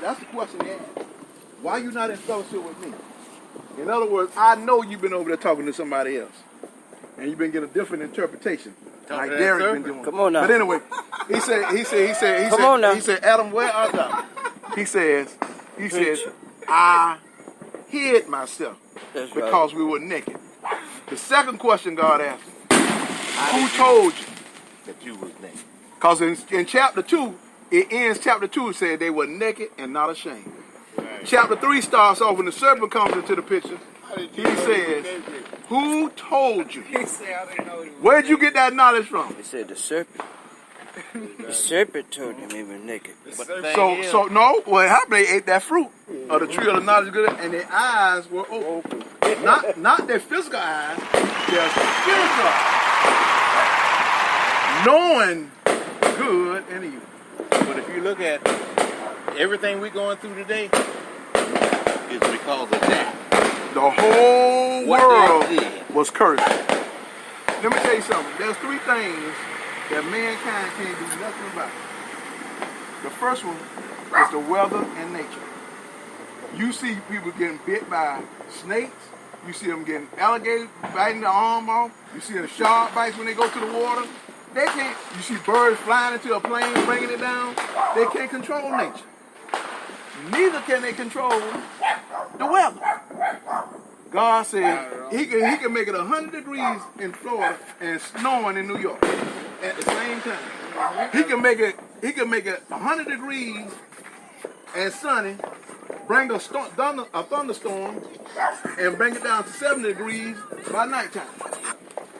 That's the question they ask. Why you not in fellowship with me? In other words, I know you've been over there talking to somebody else, and you've been getting a different interpretation, like Derek's been doing. Come on now. But anyway, he said, Adam, where art thou? He says, I hid myself because we were naked. The second question God asked him, who told you that you was naked? Because in chapter 2, it ends chapter 2, it said they were naked and not ashamed. Right. Chapter 3 starts off when the serpent comes into the picture. He says, who told you? Where'd you get that knowledge from? He said the serpent. The serpent told him he was naked. So no, what happened, they ate that fruit of the tree of the knowledge of good, and their eyes were open. Not their physical eyes, their spiritual eyes. Knowing good and evil. But if you look at everything we're going through today, it's because of that. The whole world was cursed. Let me tell you something. There's 3 things that mankind can't do nothing about. The first one is the weather and nature. You see people getting bit by snakes. You see them getting alligators biting their arm off. You see the shark bites when they go to the water. They can't. You see birds flying into a plane, bringing it down. They can't control nature. Neither can they control the weather. God said he can make it 100 degrees in Florida and snowing in New York at the same time. He can make it 100 degrees and sunny, bring a thunderstorm, and bring it down to 70 degrees by nighttime.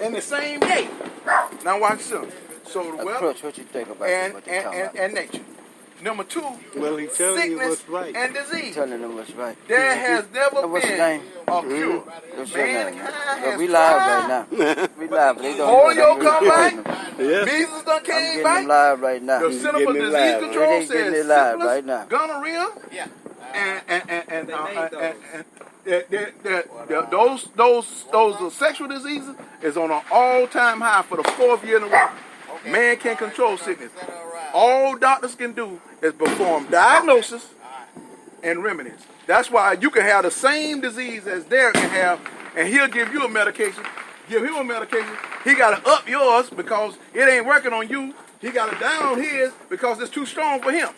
In the same day. Now watch this. So the weather what you think about and nature. Number 2, sickness and disease. Telling them what's right. There has never been a cure. Mankind has we live right now. We live. They don't polio come back. Measles done came back. I'm live right now. The Center for Disease Control says syphilis, right now. gonorrhea, those sexual diseases is on an all-time high for the 4th year in a row. Man can't control sickness. All doctors can do is perform diagnosis and remedies. That's why you can have the same disease as Derek can have, and he'll give you a medication. Give him a medication. He got to up yours because it ain't working on you. He got to down his because it's too strong for him.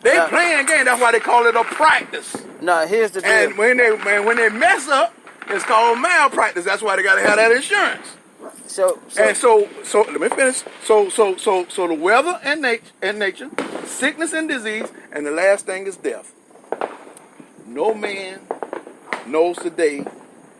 They playing game. That's why they call it a practice. Now here's the deal. And when they mess up, it's called malpractice. That's why they got to have that insurance. So let me finish. So the weather and nature, sickness and disease, and the last thing is death. No man knows the day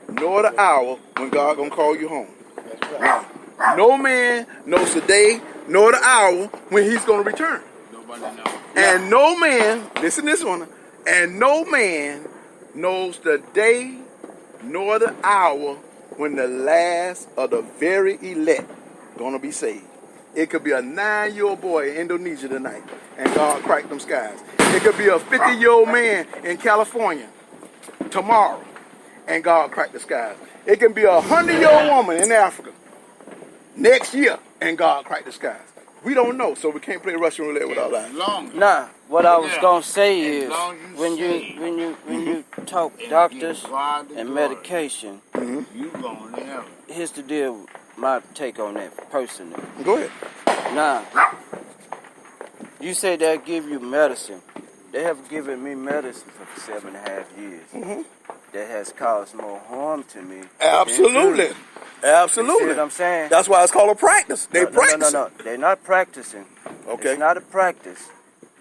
nor the hour when God gonna call you home. That's right. No man knows the day nor the hour when he's gonna return. Nobody knows. And no man, listen to this one, and no man knows the day nor the hour when the last of the very elect gonna be saved. It could be a 9-year-old boy in Indonesia tonight, and God cracked them skies. It could be a 50-year-old man in California tomorrow, and God cracked the skies. It can be a 100-year-old woman in Africa next year, and God cracked the skies. We don't know, so we can't play Russian roulette with our lives. Nah, what I was gonna say is when you talk doctors and medication, here's the deal. My take on that personally. Go ahead. Now, you say they'll give you medicine. They have given me medicine for 7.5 years. That has caused more harm to me. Absolutely. Absolutely. You see what I'm saying? That's why it's called a practice. They practice. No. They're not practicing. Okay. It's not a practice.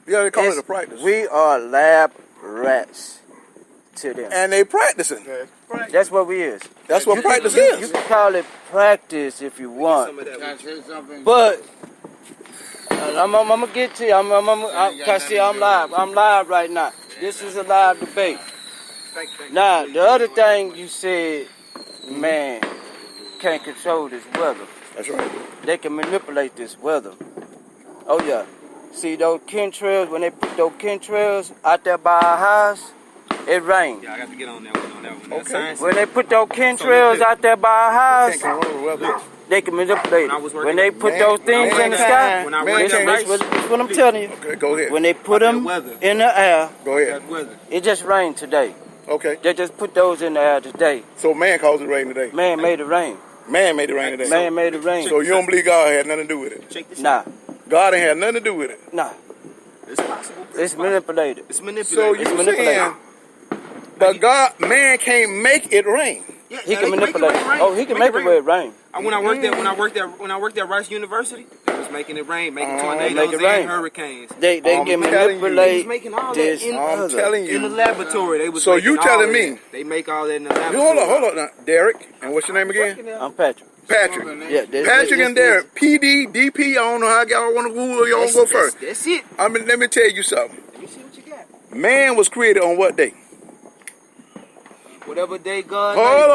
Yeah, they call it a practice. We are lab rats to them. And they practicing. That's what we is. That's what practice is. You can call it practice if you want. But I'm gonna get to you. Cause see, I'm live. I'm live right now. This is a live debate. Now, the other thing you said, man, can't control this weather. That's right. They can manipulate this weather. Oh yeah. See those chemtrails, when they put those chemtrails out there by our house, it rains. Yeah, I got to get on that one. Okay. When they put those chemtrails out there by our house, They can manipulate it. When they put those things in the sky, that's what I'm telling you. Okay, go ahead. When they put them in the air, go ahead. It just rained today. Okay. They just put those in the air today. So man caused it rain today. Man made it rain. Man made it rain today. Man made it rain. So you don't believe God had nothing to do with it? Nah. God ain't had nothing to do with it. Nah. It's possible. It's manipulated. It's manipulated. So you saying, but God, man can't make it rain. Yeah, he can manipulate it. Oh, he can make it where it rain. When I worked at Rice University, they was making it rain, making tornadoes and hurricanes. They can manipulate this. I'm telling you. In the laboratory, they was. So you telling me? They make all that in the laboratory. Hold on now, Derek. And what's your name again? I'm Patrick. Patrick. Yeah, Patrick and Derek. PD, DP. I don't know how y'all want to who y'all go first. That's it. I mean, let me tell you something. Let me see what you got. Man was created on what day? Whatever day God. Hold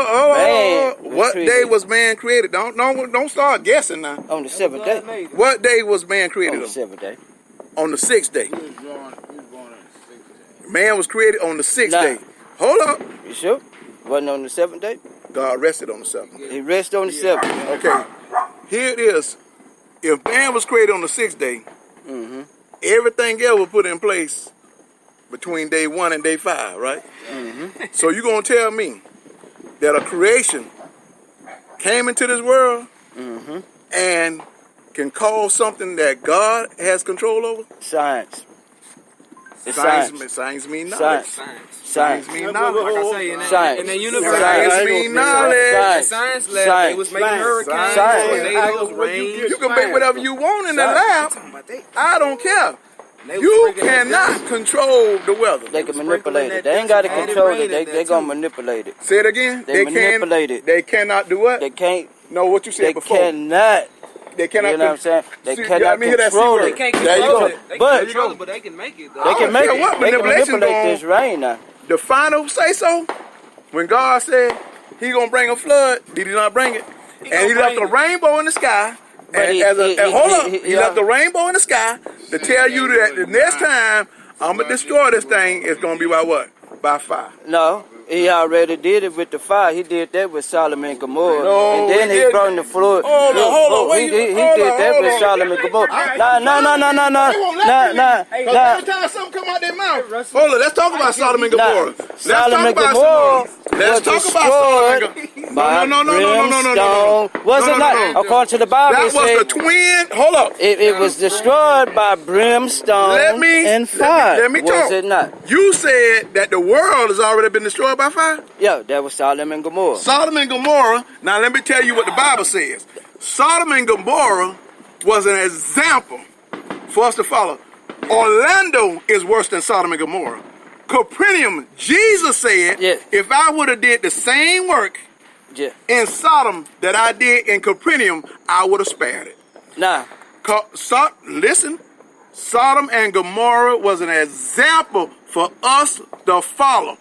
on. What day was man created? Don't start guessing now. On the 7th day. What day was man created? On the 7th day. On the 6th day. Man was created on the 6th day. Hold up. You sure? Wasn't on the 7th day? God rested on the 7th. He rested on the 7th. Okay. Here it is. If man was created on the 6th day, everything else was put in place between day 1 and day 5, right? So you're going to tell me that a creation came into this world and can cause something that God has control over? Science. Science means knowledge. Science means knowledge. Science. In the universe. Science means knowledge. Science lab. They was making hurricanes, tornadoes, rain. You can make whatever you want in the lab. I don't care. You cannot control the weather. They can manipulate it. They ain't got to control it. They gonna manipulate it. Say it again. They manipulate it. They cannot do what? They can't. No, what you said before. They cannot. They cannot. You know what I'm saying? They cannot control it. They can't control it. But they can make it. They can make it. They can manipulate this rain now. The final say so. When God said He gonna bring a flood, did He not bring it? And He left a rainbow in the sky. And He left the rainbow in the sky to tell you that the next time I'm gonna destroy this thing, it's gonna be by what? By fire. No, He already did it with the fire. He did that with Sodom and Gomorrah. No, and then He brought in the flood. Hold on. He did that with Sodom and Gomorrah. Every time something come out their mouth. Hold on, let's talk about Sodom and Gomorrah. Sodom and Gomorrah. Let's talk about Sodom and Gomorrah. No. Was it not? According to the Bible, that was the twin. Hold up. It was destroyed by brimstone and fire. Let me talk. Was it not? You said that the world has already been destroyed by fire? Yeah, that was Sodom and Gomorrah. Sodom and Gomorrah. Now let me tell you what the Bible says. Sodom and Gomorrah was an example for us to follow. Orlando is worse than Sodom and Gomorrah. Capernaum, Jesus said, if I would have did the same work in Sodom that I did in Capernaum, I would have spared it. Nah. Listen, Sodom and Gomorrah was an example for us to follow.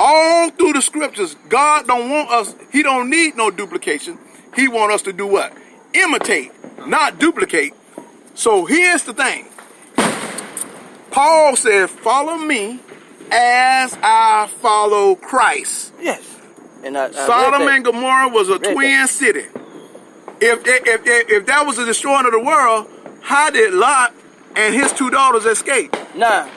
All through the scriptures, God don't want us, He don't need no duplication. He want us to do what? Imitate, not duplicate. So here's the thing. Paul said, follow me as I follow Christ. Yes. And Sodom and Gomorrah was a twin city. If that was the destroying of the world, how did Lot and his 2 daughters escape? Nah.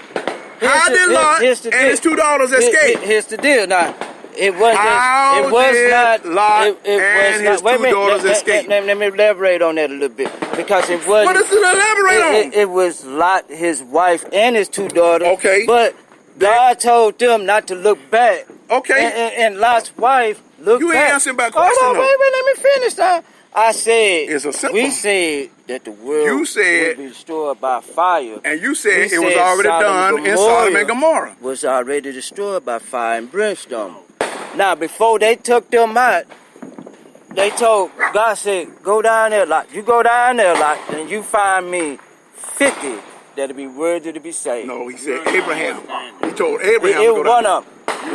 How did Lot and his 2 daughters escape? Here's the deal. Now, it was How did Lot and his 2 daughters escape? Let me elaborate on that a little bit, because it wasn't. What is it elaborate on? It was Lot, his wife, and his 2 daughters. Okay. But God told them not to look back. Okay. And Lot's wife looked back. You ain't answering my question. Hold on, wait, let me finish now. I said, it's a simple. We said that the world would be destroyed by fire. And you said it was already done in Sodom and Gomorrah. Was already destroyed by fire and brimstone. Now, before they took them out, they told, God said, go down there, Lot. You go down there, Lot, and you find me 50 that'll be worthy to be saved. No, he said Abraham. He told Abraham to go down there.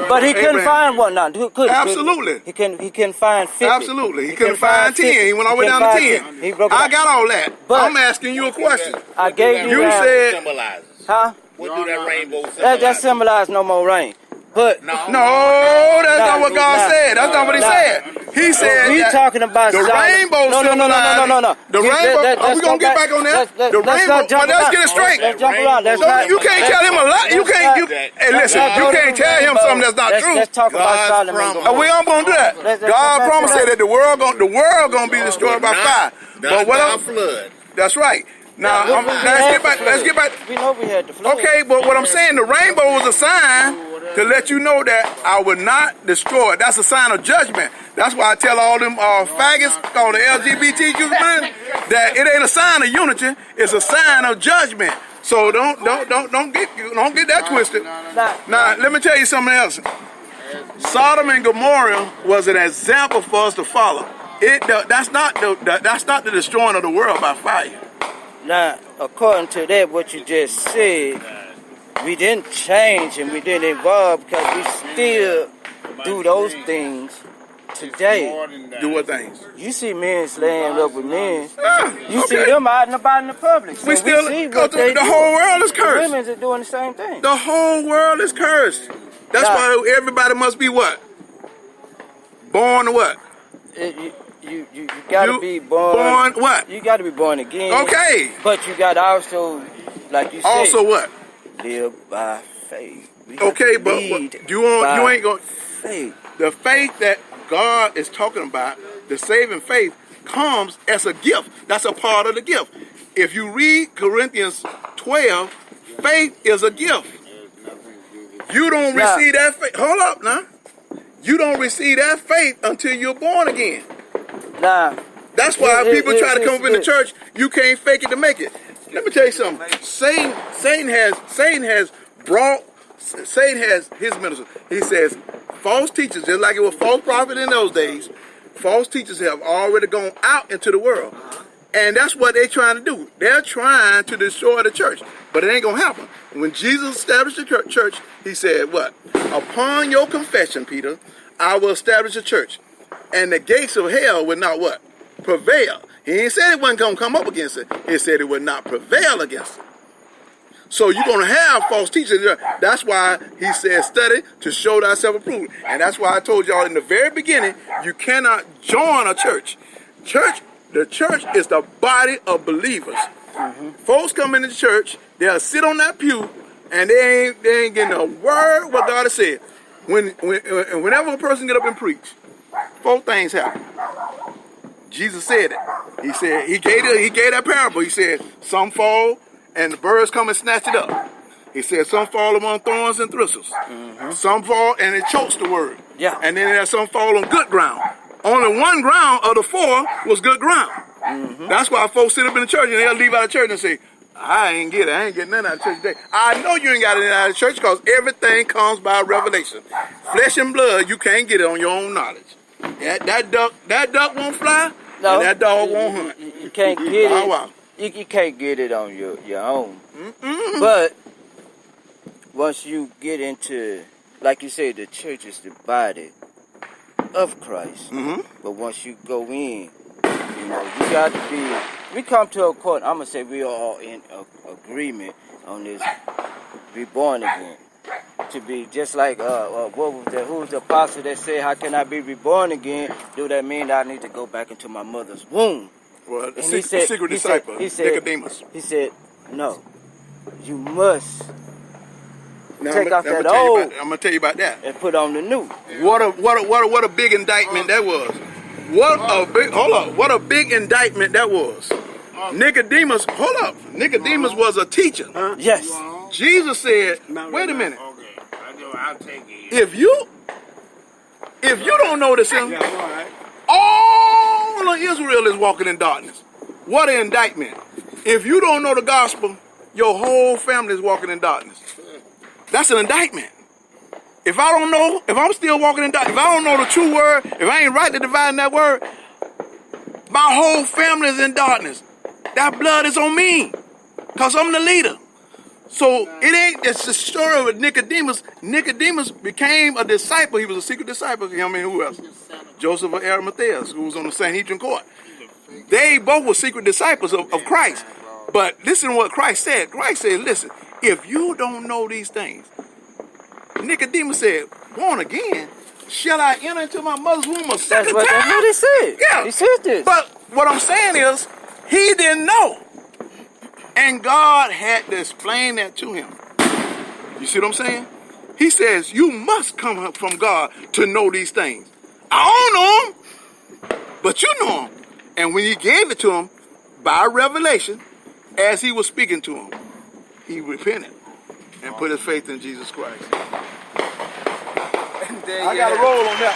But he couldn't find one now. Absolutely. He couldn't find 50. Absolutely. He couldn't find 10. He went all the way down to 10. I got all that. But I'm asking you a question. I gave you that. Said, symbolizes? Huh? What do that rainbow symbolize? That symbolizes no more rain. But no, that's not what God said. That's not what He said. He said we talking about the rainbow. No. The rainbow. Are we gonna get back on that? The rainbow. But let's get it straight. Let's jump around. You can't tell him a lot. You can't. Hey, listen. You can't tell him something that's not true. Let's talk about Solomon. We aren't gonna do that. God promised that the world gonna be destroyed by fire. But what else? Flood. That's right. Now let's get back. We know we had the flood. Okay, but what I'm saying, the rainbow was a sign to let you know that I will not destroy it. That's a sign of judgment. That's why I tell all them faggots called the LGBTQ man that it ain't a sign of unity. It's a sign of judgment. So don't get that twisted. Now let me tell you something else. Sodom and Gomorrah was an example for us to follow. That's not the destroying of the world by fire. Now, according to that, what you just said, we didn't change and we didn't evolve because we still do those things today. Do what things? You see men slaying up with men. You Okay. see them out and about in the public. So We still see go what through, they the do. whole world is The cursed. women are doing the same thing. The whole world is cursed. That's why everybody must be what? Born to what? You gotta be born. Born what? You gotta be born again. Okay. But you gotta also, like you said, Also what? live by faith. Okay, but you ain't going. Faith. The faith that God is talking about, the saving faith, comes as a gift. That's a part of the gift. If you read Corinthians 12, faith is a gift. You don't receive that faith. Hold up now. You don't receive that faith until you're born again. Nah. That's why people try to come up in the church. You can't fake it to make it. Let me tell you something. Satan has his ministers. He says false teachers, just like it was false prophet in those days, false teachers have already gone out into the world. And that's what they're trying to do. They're trying to destroy the church. But it ain't going to happen. When Jesus established the church, he said what? Upon your confession, Peter, I will establish a church. And the gates of hell will not what? Prevail. He ain't said it wasn't going to come up against it. He said it would not prevail against it. So you're going to have false teachers. That's why he said study to show thyself approved. And that's why I told y'all in the very beginning, you cannot join a church. The church is the body of believers. Folks come into church, they'll sit on that pew, and they ain't getting a word what God has said. Whenever a person get up and preach, 4 things happen. Jesus said it. He said he gave that parable. He said some fall and the birds come and snatch it up. He said some fall among thorns and thistles. Some fall and it chokes the word. Yeah. And then there's some fall on good ground. Only one ground of the 4 was good ground. That's why folks sit up in the church and they'll leave out of church and say, I ain't getting nothing out of church today. I know you ain't got it out of church because everything comes by revelation. Flesh and blood, you can't get it on your own knowledge. That duck won't fly, and that dog won't hunt. You can't get it. You can't get it on your own. But once you get into, like you say, the church is the body of Christ. But once you go in, you got to be. We come to a court. I'm gonna say we are all in agreement on this. Be born again. To be just like who was the apostle that said, "How can I be reborn again? Do that mean that I need to go back into my mother's womb?" Well, the secret disciple, Nicodemus. He said, "No, you must Now, take off that old. I'm gonna tell you about that. And put on the new." What a big indictment that was. What a big indictment that was. Nicodemus, Nicodemus was a teacher. Yes. Jesus said, wait a minute. I'll take it. If you don't know this, all of Israel is walking in darkness. What an indictment. If you don't know the gospel, your whole family is walking in darkness. That's an indictment. If I don't know, if I'm still walking in darkness, if I don't know the true word, if I ain't rightly dividing that word, my whole family is in darkness. That blood is on me because I'm the leader. So it's the story with Nicodemus. Nicodemus became a disciple. He was a secret disciple. You know what I mean? Who else? Joseph of Arimathea, who was on the Sanhedrin court. They both were secret disciples of Christ. But listen to what Christ said. Christ said, listen, if you don't know these things, Nicodemus said, born again? shall I enter into my mother's womb a second time? That's what he said. Yeah. He said this. But what I'm saying is, he didn't know. And God had to explain that to him. You see what I'm saying? He says, you must come from God to know these things. I don't know them, but you know them. And when he gave it to him, by revelation, as he was speaking to him, he repented and put his faith in Jesus Christ. I got to roll on that.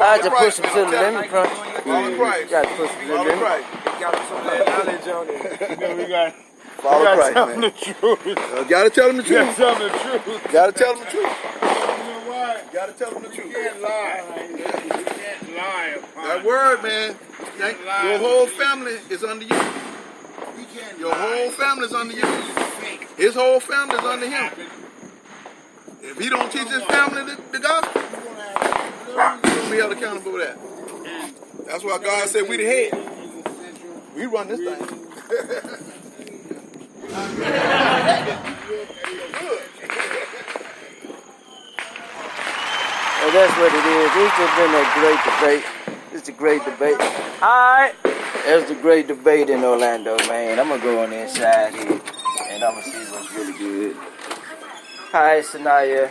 I had to push him to the limit, bro. Follow Christ. Got to push him to the Follow limit. Christ. Got some of that knowledge on it. We got Follow Christ, tell them man. the truth. Got to tell him the You truth. gotta tell them the truth. Got to tell him the truth. You know why? Got to tell him the You truth. can't lie. You can't lie upon That word, man. Your whole family is under you. Your whole family is under you. His whole family is under him. If he don't teach his family the gospel, he's going to be held accountable for that. That's why God said we the head. We run this thing. Well, that's what it is. It's just been a great debate. It's a great debate. Alright. There's a great debate in Orlando, man. I'm going to go on the inside here, and I'm going to see what's really good. Hi, Sanaya.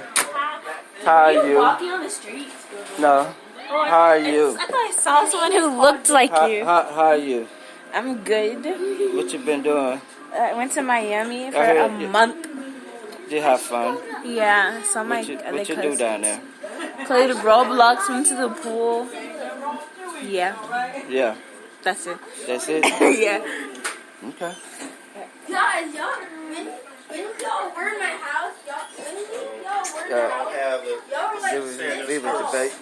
How are you? Walking on the streets. No. How are you? I thought I saw someone who looked like you. How are you? I'm good. What you been doing? I went to Miami for I a heard you. month. Did you have fun? Yeah, saw my What other you do cousins. down there? Played Roblox, went to the pool. Yeah, Yeah. that's it. That's it? Yeah. Okay. Guys, y'all burn my house. Y'all Leave it debate.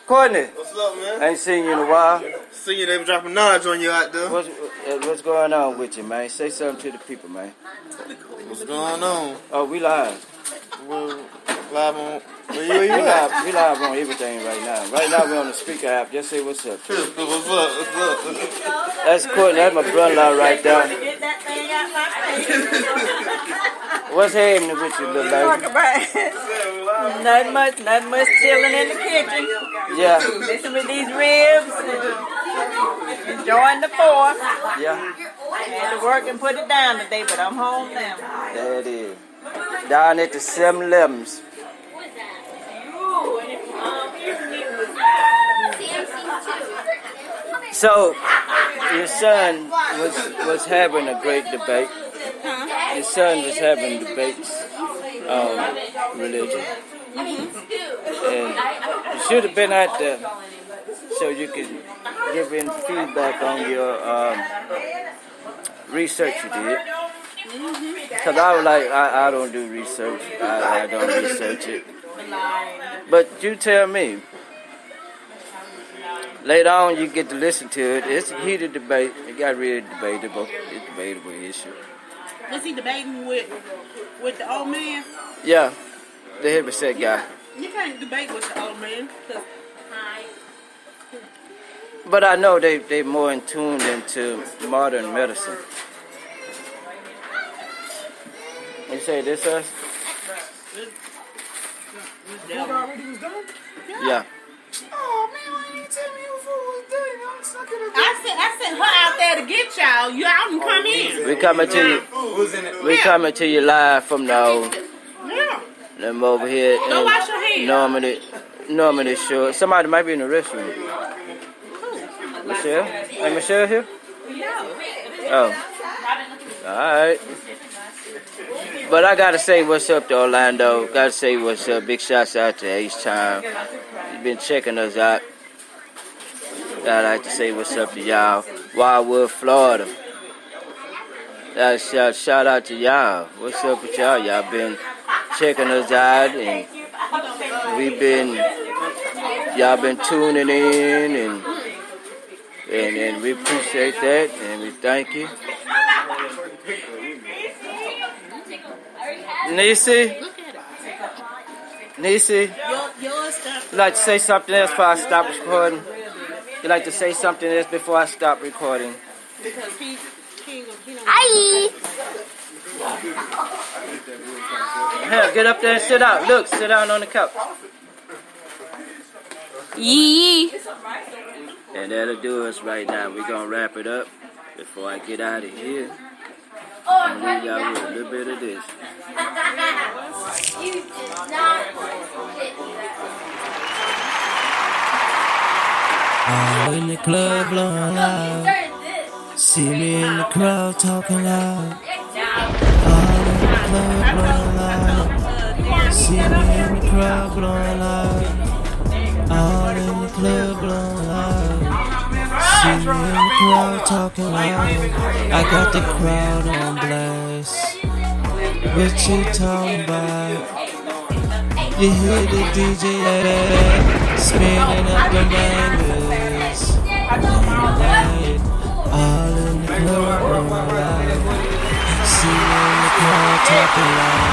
Courtney, What's up, man? I ain't seen you in a while. See you, they were dropping knowledge on you out there. What's going on with you, man? Say something to the people, man. What's going on? Oh, we live. We're live on. Where you We at? live on everything right now. Right now we're on the speaker app. Just say what's up. What's up? What's up? That's Courtney. That's my brother-in-law right there. What's happening with you, little lady? Not much chilling in the kitchen. Yeah, Messing with these ribs and enjoying the fourth. yeah. Had to work and put it down today, but I'm home now. There it is. Down at the 7-Elevens. So, your son was having a great debate. Your son was having debates on religion. And you should have been out there so you could give him feedback on your research you did. Because I was like, I don't do research. I don't research it. But you tell me. Later on, you get to listen to it. It's a heated debate. It got really debatable. It's a debatable issue. Was he debating with the old man? Yeah, the heavyset guy. You can't debate with the old man. But I know they more in tune into modern medicine. You say this us? Yeah. Oh man, why didn't you tell me before it was done? I'm sucking it. I sent her out there to get y'all. Y'all can come in. We coming to you. We coming to you live from the old. Yeah. Them over here. Go wash your hands. Normandy Shore. Somebody might be in the restroom. Michelle? Hey, Michelle here? Oh. Alright. But I gotta say what's up to Orlando. Gotta say what's up. Big shouts out to H-Time. He's been checking us out. I'd like to say what's up to y'all. Wildwood, Florida. Shout out to y'all. What's up with y'all? Y'all been checking us out, and y'all been tuning in, and we appreciate that, and we thank you. Nisi, you like to say something else before I stop recording? You like to say something else before I stop recording? Hi. Hell, get up there and sit out. Look, sit down on the couch. Yee. And that'll do us right now. We're going to wrap it up before I get out of here. Oh, I'm going to leave y'all with a little bit of this. You did not hit All in the club blowing loud. See me in the crowd talking loud. All in the club blowing loud. See me in the crowd blowing loud. All in the club blowing loud. See me in the crowd talking loud. I got the crowd on blast. What you talking about? You hear the DJ spinning up the bangers. All in the club blowing loud. See me in the crowd talking loud.